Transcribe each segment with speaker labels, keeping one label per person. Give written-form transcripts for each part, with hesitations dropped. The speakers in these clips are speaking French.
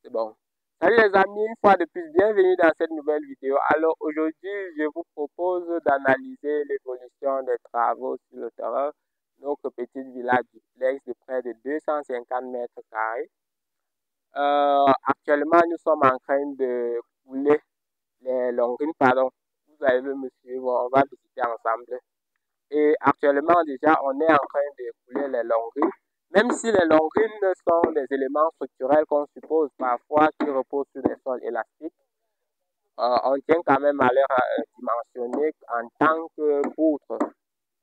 Speaker 1: C'est bon. Salut les amis, une fois de plus, bienvenue dans cette nouvelle vidéo. Alors aujourd'hui, je vous propose d'analyser l'évolution des travaux sur le terrain, notre petite villa duplex de près de 250 mètres carrés. Actuellement, nous sommes en train de couler les longrines, pardon. Vous allez me suivre, on va visiter ensemble. Et actuellement, déjà, on est en train de couler les longrines. Même si les longrines sont des éléments structurels qu'on suppose parfois qui reposent sur des sols élastiques, on tient quand même à les dimensionner en tant que poutres.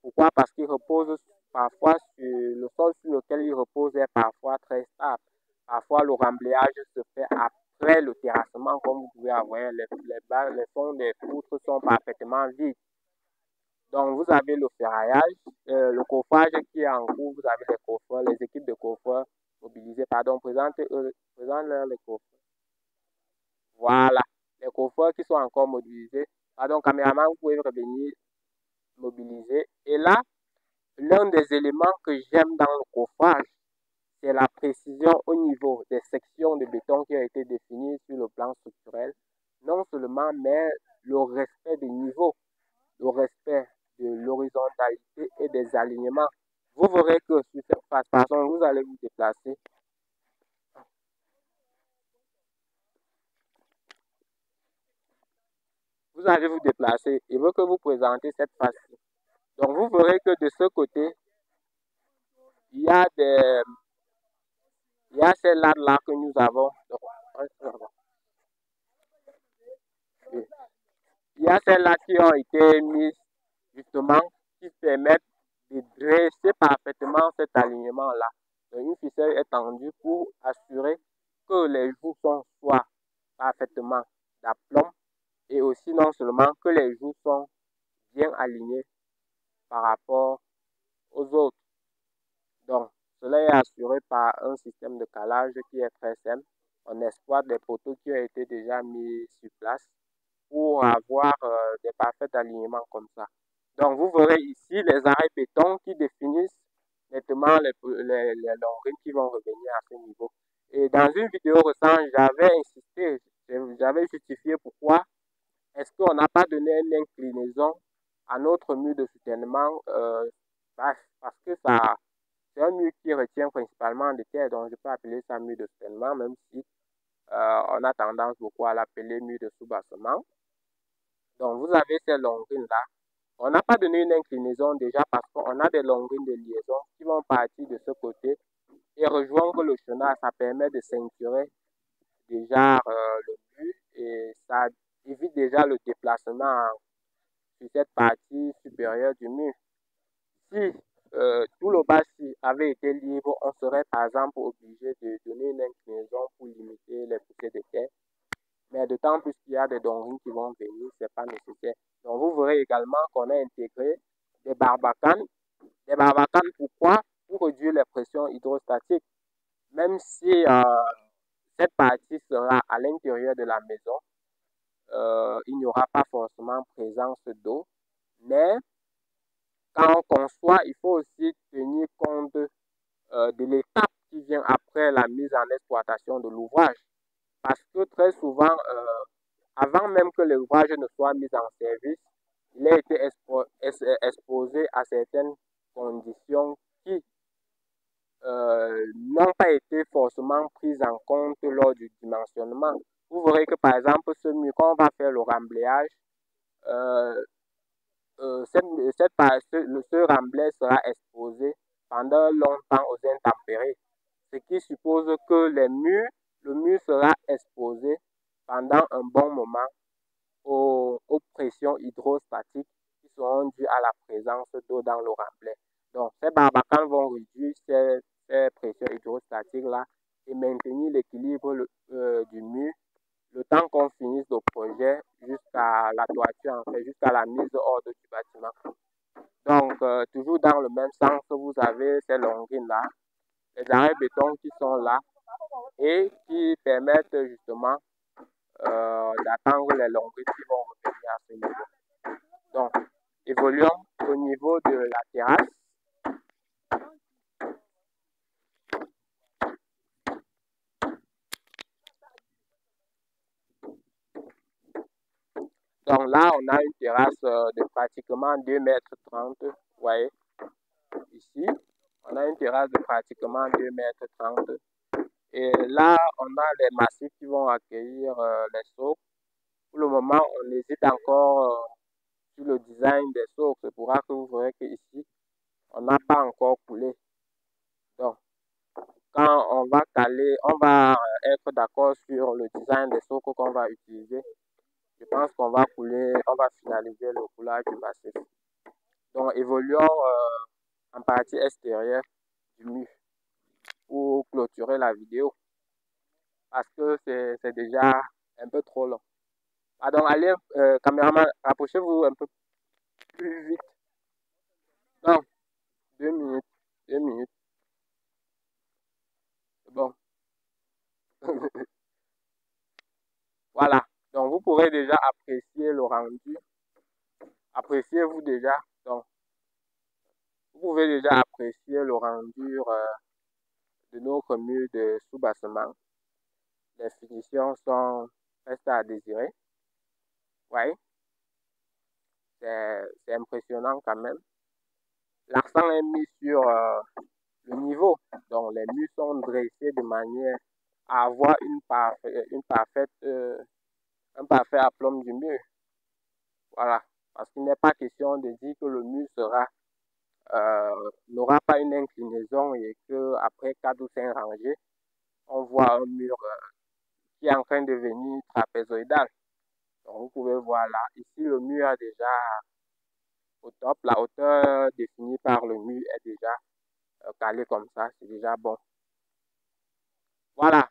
Speaker 1: Pourquoi? Parce qu'ils reposent parfois sur le sol sur lequel ils reposent est parfois très stable. Parfois, le remblayage se fait après le terrassement, comme vous pouvez avoir. Les fonds des poutres sont parfaitement vides. Donc, vous avez le ferraillage, le coffrage qui est en cours, vous avez les coffreurs, les équipes de coffreurs mobilisées, pardon, présente-leur les coffreurs. Voilà, les coffreurs qui sont encore mobilisés. Pardon, caméraman, vous pouvez revenir mobiliser. Et là, l'un des éléments que j'aime dans le coffrage, c'est la précision au niveau des sections de béton qui ont été définies sur le plan structurel. Non seulement, mais le respect des niveaux, le respect de l'horizontalité et des alignements. Vous verrez que sur cette façon, vous allez vous déplacer. Vous allez vous déplacer et veut que vous présentez cette face-ci. Donc, vous verrez que de ce côté, il y a ces lattes-là que nous avons. Il y a ces lattes qui ont été mises justement, qui permettent de dresser parfaitement cet alignement-là. Donc, une ficelle est tendue pour assurer que les joues sont soit parfaitement d'aplomb et aussi non seulement que les joues sont bien alignées par rapport aux autres. Donc, cela est assuré par un système de calage qui est très simple. On exploite des poteaux qui ont été déjà mis sur place pour avoir des parfaits alignements comme ça. Donc, vous verrez ici les arrêts béton qui définissent nettement les longrines qui vont revenir à ce niveau. Et dans une vidéo récente, j'avais insisté, j'avais justifié pourquoi est-ce qu'on n'a pas donné une inclinaison à notre mur de soutènement parce que ça, c'est un mur qui retient principalement des terres, donc je peux appeler ça mur de soutènement, même si on a tendance beaucoup à l'appeler mur de soubassement. Donc, vous avez ces longrines-là. On n'a pas donné une inclinaison déjà parce qu'on a des longrines de liaison qui vont partir de ce côté et rejoindre le chenal. Ça permet de ceinturer déjà le mur et ça évite déjà le déplacement sur cette partie supérieure du mur. Si tout le bâti avait été libre, on serait par exemple obligé de donner une inclinaison pour limiter les poussées de terre. Mais d'autant plus qu'il y a des longrines qui vont venir, ce n'est pas nécessaire. Donc vous verrez également qu'on a intégré des barbacanes. Des barbacanes, pourquoi? Pour réduire les pressions hydrostatiques. Même si cette partie sera à l'intérieur de la maison, il n'y aura pas forcément présence d'eau. Mais quand on conçoit, il faut aussi tenir compte de l'étape qui vient après la mise en exploitation de l'ouvrage. Parce que très souvent, avant même que l'ouvrage ne soit mis en service, il a été exposé à certaines conditions qui n'ont pas été forcément prises en compte lors du dimensionnement. Vous verrez que par exemple, quand on va faire le remblayage, ce remblai sera exposé pendant longtemps aux intempéries, ce qui suppose que le mur sera exposé pendant un bon moment aux pressions hydrostatiques qui seront dues à la présence d'eau dans le remblai. Donc, ces barbacanes vont réduire ces pressions hydrostatiques-là et maintenir l'équilibre du mur le temps qu'on finisse le projet jusqu'à la toiture, en fait, jusqu'à la mise hors du bâtiment. Donc, toujours dans le même sens, vous avez ces longrines-là, les arrêts béton qui sont là et qui permettent justement d'attendre les longrines qui vont revenir à ce niveau. Donc, évoluons au niveau de la terrasse. Donc là, on a une terrasse de pratiquement 2,30 m. Vous voyez, ici, on a une terrasse de pratiquement 2,30 m. Et là, on a les massifs qui vont accueillir les socles. Pour le moment, on hésite encore sur le design des socles. C'est pour ça que vous verrez qu'ici, on n'a pas encore coulé. Donc, quand on va caler, on va être d'accord sur le design des socles qu'on va utiliser. Je pense qu'on va couler, on va finaliser le coulage du massif. Donc, évoluons en partie extérieure du mur pour clôturer la vidéo parce que c'est déjà un peu trop long. Pardon, allez, caméraman, rapprochez-vous un peu plus vite. Non, 2 minutes, 2 minutes, c'est bon. Voilà, donc vous pourrez déjà apprécier le rendu. Appréciez-vous déjà. Donc, vous pouvez déjà apprécier le rendu de notre mur de sous-bassement. Les finitions sont restent à désirer. Oui, c'est impressionnant quand même. L'accent est mis sur le niveau. Donc, les murs sont dressés de manière à avoir un parfait aplomb du mur. Voilà. Parce qu'il n'est pas question de dire que le mur n'aura pas une inclinaison et que après 4 ou 5 rangées, on voit un mur qui est en train de devenir trapézoïdal. Donc, vous pouvez voir là, ici le mur est déjà au top. La hauteur définie par le mur est déjà calée comme ça. C'est déjà bon. Voilà.